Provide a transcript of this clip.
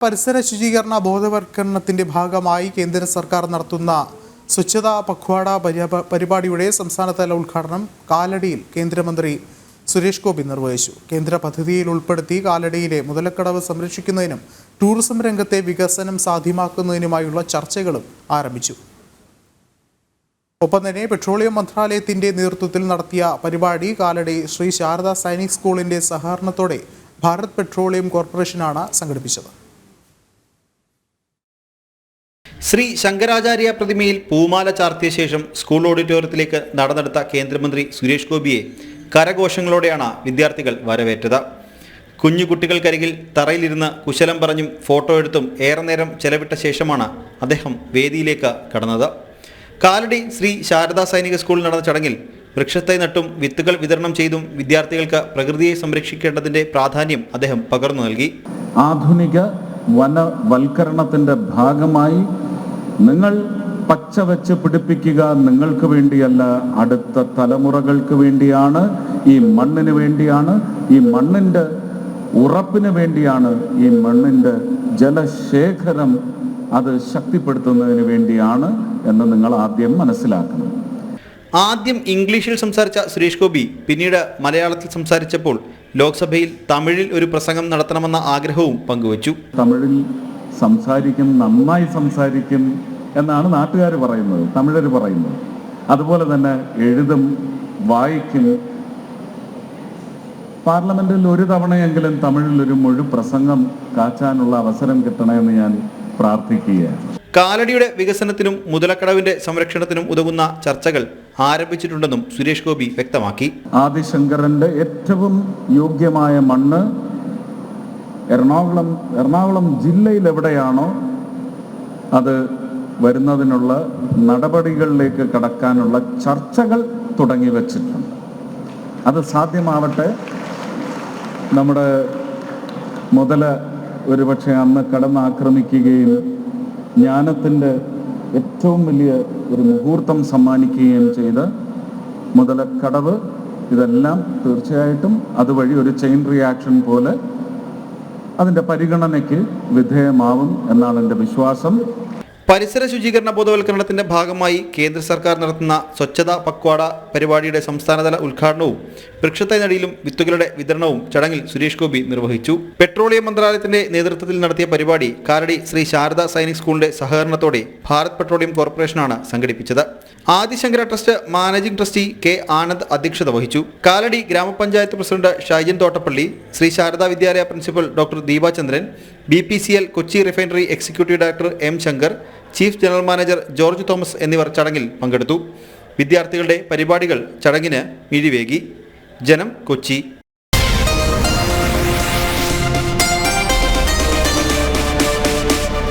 പരിസര ശുചീകരണ ബോധവൽക്കരണത്തിന്റെ ഭാഗമായി കേന്ദ്ര സർക്കാർ നടത്തുന്ന സ്വച്ഛതാ പഖ്വാഡ പരിപാടിയുടെ സംസ്ഥാനതല ഉദ്ഘാടനം കാലടിയിൽ കേന്ദ്രമന്ത്രി സുരേഷ് ഗോപി നിർവഹിച്ചു. കേന്ദ്ര പദ്ധതിയിൽ ഉൾപ്പെടുത്തി കാലടിയിലെ മുതലക്കടവ് സംരക്ഷിക്കുന്നതിനും ടൂറിസം രംഗത്തെ വികസനം സാധ്യമാക്കുന്നതിനുമായുള്ള ചർച്ചകളും ആരംഭിച്ചു. ഒപ്പം തന്നെ പെട്രോളിയം മന്ത്രാലയത്തിന്റെ നേതൃത്വത്തിൽ നടത്തിയ പരിപാടി കാലടി ശ്രീ ശാരദ സൈനിക് സ്കൂളിന്റെ സഹകരണത്തോടെ ഭാരത് പെട്രോളിയം കോർപ്പറേഷനാണ് സംഘടിപ്പിച്ചത്. ശ്രീ ശങ്കരാചാര്യ പ്രതിമയിൽ പൂമാല ചാർത്തിയ ശേഷം സ്കൂൾ ഓഡിറ്റോറിയത്തിലേക്ക് നടന്നെടുത്ത കേന്ദ്രമന്ത്രി സുരേഷ് ഗോപിയെ കരഘോഷങ്ങളോടെയാണ് വിദ്യാർത്ഥികൾ വരവേറ്റത്. കുഞ്ഞുകുട്ടികൾക്കരികിൽ തറയിലിരുന്ന് കുശലം പറഞ്ഞും ഫോട്ടോ എടുത്തും ഏറെ നേരം ചെലവിട്ട ശേഷമാണ് അദ്ദേഹം വേദിയിലേക്ക് കടന്നത്. കാലടി ശ്രീ ശാരദാ സൈനിക സ്കൂളിൽ നടന്ന ചടങ്ങിൽ വൃക്ഷത്തൈ നട്ടും വിത്തുകൾ വിതരണം ചെയ്തും വിദ്യാർത്ഥികൾക്ക് പ്രകൃതിയെ സംരക്ഷിക്കേണ്ടതിന്റെ പ്രാധാന്യം അദ്ദേഹം പകർന്നു നൽകി. ആധുനിക വനവൽക്കരണത്തിന്റെ ഭാഗമായി നിങ്ങൾ പച്ച വെച്ച് പിടിപ്പിക്കുക, നിങ്ങൾക്ക് വേണ്ടിയല്ല, അടുത്ത തലമുറകൾക്ക് വേണ്ടിയാണ്, ഈ മണ്ണിന് വേണ്ടിയാണ്, ഈ മണ്ണിൻ്റെ ഉറപ്പിന് വേണ്ടിയാണ്, ഈ മണ്ണിൻ്റെ ജലശേഖരം അത് ശക്തിപ്പെടുത്തുന്നതിന് വേണ്ടിയാണ് എന്ന് നിങ്ങൾ ആദ്യം മനസ്സിലാക്കണം. ആദ്യം ഇംഗ്ലീഷിൽ സംസാരിച്ച സുരേഷ് ഗോപി പിന്നീട് മലയാളത്തിൽ സംസാരിച്ചപ്പോൾ ലോക്സഭയിൽ തമിഴിൽ ഒരു പ്രസംഗം നടത്തണമെന്ന ആഗ്രഹവും പങ്കുവച്ചു. തമിഴിൽ സംസാരിക്കും, നന്നായി സംസാരിക്കും എന്നാണ് നാട്ടുകാർ പറയുന്നത്, തമിഴർ പറയുന്നത്. അതുപോലെ തന്നെ എഴുതും, വായിക്കും. പാർലമെന്റിൽ ഒരു തവണയെങ്കിലും തമിഴിൽ ഒരു മുഴു പ്രസംഗം കാച്ചാനുള്ള അവസരം കിട്ടണമെന്ന് ഞാൻ പ്രാർത്ഥിക്കുകയാണ്. കാലടിയുടെ വികസനത്തിനും മുതലക്കടവിന്റെ സംരക്ഷണത്തിനും ഉതകുന്ന ചർച്ചകൾ ആരംഭിച്ചിട്ടുണ്ടെന്നും സുരേഷ് ഗോപി വ്യക്തമാക്കി. ആദിശങ്കരന്റെ ഏറ്റവും യോഗ്യമായ മണ്ണ് എറണാകുളം ജില്ലയിൽ എവിടെയാണോ അത് വരുന്നതിനുള്ള നടപടികളിലേക്ക് കടക്കാനുള്ള ചർച്ചകൾ തുടങ്ങി വച്ചിട്ടുണ്ട്. അത് സാധ്യമാവട്ടെ. നമ്മുടെ മുതല ഒരുപക്ഷെ അന്ന് കടന്നാക്രമിക്കുകയും ജ്ഞാനത്തിൻ്റെ ഏറ്റവും വലിയ ഒരു മുഹൂർത്തം സമ്മാനിക്കുകയും ചെയ്ത് മുതലക്കടവ്, ഇതെല്ലാം തീർച്ചയായിട്ടും അതുവഴി ഒരു ചെയിൻ റിയാക്ഷൻ പോലെ അതിൻ്റെ പരിഗണനയ്ക്ക് വിധേയമാവും എന്നാണ് എൻ്റെ വിശ്വാസം. പരിസര ശുചീകരണ ബോധവൽക്കരണത്തിന്റെ ഭാഗമായി കേന്ദ്ര സർക്കാർ നടത്തുന്ന സ്വച്ഛതാ പഖ്വാഡ പരിപാടിയുടെ സംസ്ഥാനതല ഉദ്ഘാടനവും വൃക്ഷത്തൈ നടീലും വിത്തുകളുടെ വിതരണവും ചടങ്ങിൽ സുരേഷ് ഗോപി നിർവഹിച്ചു. പെട്രോളിയം മന്ത്രാലയത്തിന്റെ നേതൃത്വത്തിൽ നടത്തിയ പരിപാടി കാലടി ശ്രീ ശാരദ സൈനിക് സ്കൂളിന്റെ സഹകരണത്തോടെ ഭാരത് പെട്രോളിയം കോർപ്പറേഷനാണ് സംഘടിപ്പിച്ചത്. Adi Shankara trust managing trustee K Anand അധ്യക്ഷത വഹിച്ചു. കാലടി ഗ്രാമപഞ്ചായത്ത് പ്രസിഡന്റ് ഷൈജൻ തോട്ടപ്പള്ളി, ശ്രീ ശാരദാ വിദ്യാലയ principal doctor Deepachandran, BPCL Kochi refinery executive director M Shankar, chief general manager George Thomas എന്നിവർ ചടങ്ങിൽ പങ്കെടുത്തു. വിദ്യാർത്ഥികളുടെ പരിപാടികൾ ചടങ്ങിന് മിഴിവേകി. ജനം, കൊച്ചി.